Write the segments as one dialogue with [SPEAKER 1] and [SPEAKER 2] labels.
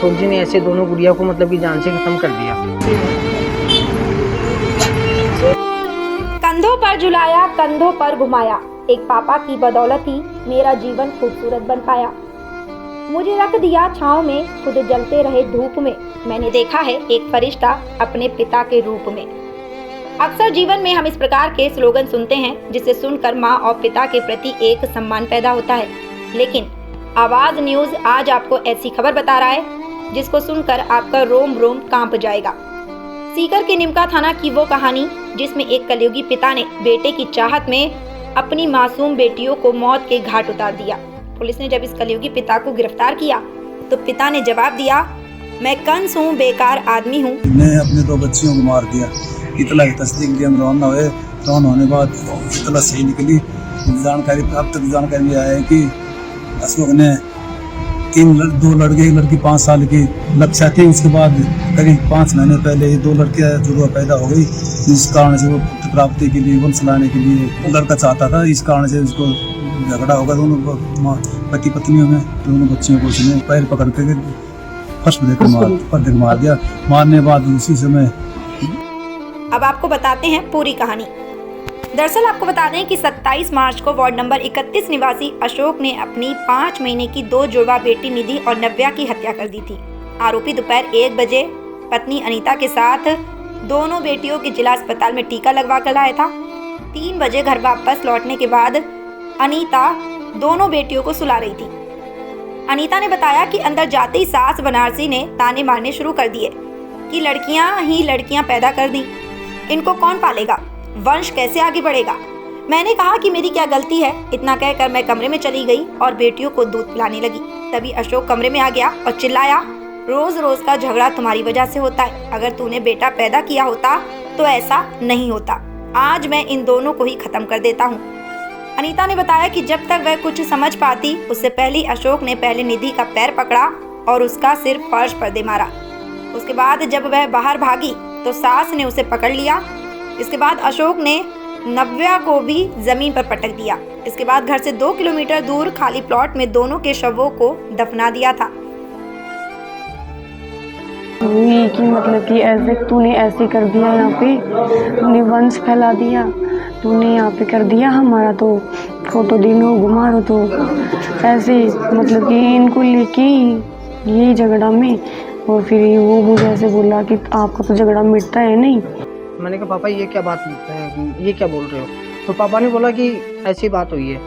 [SPEAKER 1] फौजी ने ऐसे दोनों गुड़िया को मतलब कि जान से खत्म कर दिया।
[SPEAKER 2] कंधों पर झुलाया, कंधों पर घुमाया, एक पापा की बदौलत ही मेरा जीवन खूबसूरत बन पाया। मुझे रख दिया छाँव में, खुद जलते रहे धूप में। मैंने देखा है एक फरिश्ता अपने पिता के रूप में। अक्सर जीवन में हम इस प्रकार के स्लोगन सुनते हैं जिसे सुनकर माँ और पिता के प्रति एक सम्मान पैदा होता है। लेकिन आवाज़ न्यूज़ आज आपको ऐसी खबर बता रहा है जिसको सुनकर आपका रोम रोम कांप जाएगा। सीकर के निमका थाना की वो कहानी जिसमें एक कलयुगी पिता ने बेटे की चाहत में अपनी मासूम बेटियों को मौत के घाट उतार दिया। पुलिस ने जब इस कलयुगी पिता को गिरफ्तार किया तो पिता ने जवाब दिया, मैं कंस हूँ, बेकार आदमी हूँ।
[SPEAKER 3] मैं अपने 2 बच्चियों को मार दिया। इतना ही तस्दीक दिया, रवाना हुए। रवाना होने बाद इतना सही निकली जानकारी। अब तक जानकारी में आया है कि अशोक ने 2 लड़के, एक लड़की 5 साल की लक्ष्य थी। उसके बाद करीब 5 महीने पहले ये 2 लड़कियां जुड़वा पैदा हो गई। इस कारण से वो पुत्र प्राप्ति के लिए, वंश लाने के लिए लड़का चाहता था। इस कारण से उसको झगड़ा होगा दोनों पति पत्नियों में। दोनों बच्चियों को उसने पैर पकड़ के फर्स्ट देकर मार दिया। मारने के बाद उसी समय।
[SPEAKER 2] अब आपको बताते हैं पूरी कहानी। दरअसल आपको बता दें कि 27 मार्च को वार्ड नंबर 31 निवासी अशोक ने अपनी 5 महीने की 2 जुड़वा बेटी निधि और नव्या की हत्या कर दी थी। आरोपी दोपहर 1 बजे पत्नी अनीता के साथ दोनों बेटियों के जिला अस्पताल में टीका लगवा कर लाया था। 3 बजे घर वापस लौटने के बाद अनीता दोनों बेटियों को सुला रही थी। अनीता ने बताया कि अंदर जाते ही सास बनारसी ने ताने मारने शुरू कर दिए कि लड़कियां ही लड़कियां पैदा कर दी, इनको कौन पालेगा, वंश कैसे आगे बढ़ेगा। मैंने कहा कि मेरी क्या गलती है। इतना कहकर मैं कमरे में चली गई और बेटियों को दूध पिलाने लगी। तभी अशोक कमरे में आ गया और चिल्लाया, रोज रोज का झगड़ा तुम्हारी वजह से होता है। अगर तूने बेटा पैदा किया होता तो ऐसा नहीं होता। आज मैं इन दोनों को ही खत्म कर देता हूँ। अनीता ने बताया कि जब तक वह कुछ समझ पाती उससे पहले अशोक ने पहले निधि का पैर पकड़ा और उसका सिर फर्श पर दे मारा। उसके बाद जब वह बाहर भागी तो सास ने उसे पकड़ लिया। इसके बाद अशोक ने नव्या को भी जमीन पर पटक दिया। इसके बाद घर से 2 किलोमीटर दूर खाली प्लॉट में दोनों के शवों को दफना दिया था।
[SPEAKER 4] कि मतलब कि ऐसे तूने ऐसे कर दिया, यहाँ पे तूने वंश फैला दिया, तूने यहाँ पे कर दिया हमारा तो फोटो दिनों घुमा दो। तो ऐसे मतलब कि इनको लेके यही झगड़ा में, और फिर वो मुझे ऐसे बोला कि आपका तो झगड़ा मिटता है नहीं।
[SPEAKER 1] मैंने कहा पापा ये क्या बात है, ये क्या बोल रहे हो। तो पापा ने बोला कि ऐसी बात हुई है।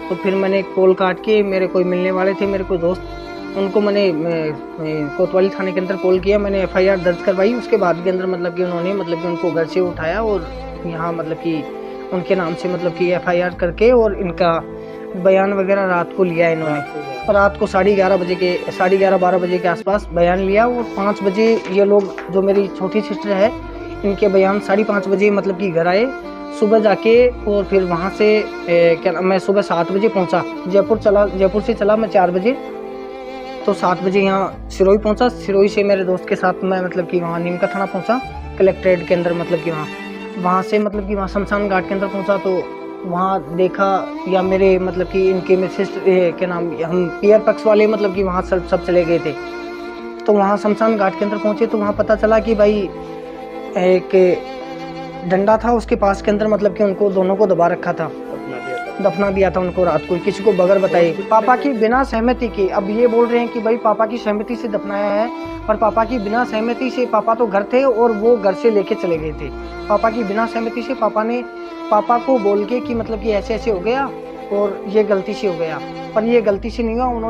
[SPEAKER 1] तो फिर मैंने कॉल काट के, मेरे कोई मिलने वाले थे, मेरे कोई दोस्त, उनको मैंने कोतवाली थाने के अंदर कॉल किया। मैंने FIR दर्ज करवाई। उसके बाद के अंदर मतलब कि उन्होंने मतलब कि उनको घर से उठाया और यहाँ मतलब कि उनके नाम से मतलब कि FIR करके और इनका बयान वगैरह रात को लिया इन्होंने। रात को 11:30-12 बजे के आसपास बयान लिया और 5 बजे ये लोग, जो मेरी छोटी सिस्टर है, इनके बयान 5:30 बजे मतलब कि घर आए। सुबह जाके और फिर वहाँ से मैं सुबह 7 बजे पहुँचा। जयपुर से चला मैं 4 बजे, तो 7 बजे यहाँ सिरोही पहुँचा। सिरोही से मेरे दोस्त के साथ मैं मतलब कि वहाँ नीमका थाना पहुँचा, कलेक्ट्रेट के अंदर मतलब कि वहाँ से मतलब कि वहाँ शमशान घाट के अंदर पहुँचा। तो वहाँ देखा या मेरे मतलब कि इनके मिसेस क्या नाम, हम पियर पक्ष वाले मतलब कि वहाँ सब चले गए थे। तो वहाँ शमशान घाट के अंदर पहुँचे तो वहाँ पता चला कि भाई एक डंडा था उसके पास के अंदर मतलब कि उनको दोनों को दबा रखा था, दफना दिया था उनको रात को, किसी को बगैर बताए, पापा की बिना सहमति के। अब ये बोल रहे हैं कि भाई पापा की सहमति से दफनाया है, पर पापा की बिना सहमति से। पापा तो घर थे और वो घर से लेके चले गए थे। पापा की बिना सहमति से पापा को बोल के कि मतलब कि ऐसे ऐसे हो गया और ये गलती से हो गया, पर ये गलती से नहीं हुआ। उन्होंने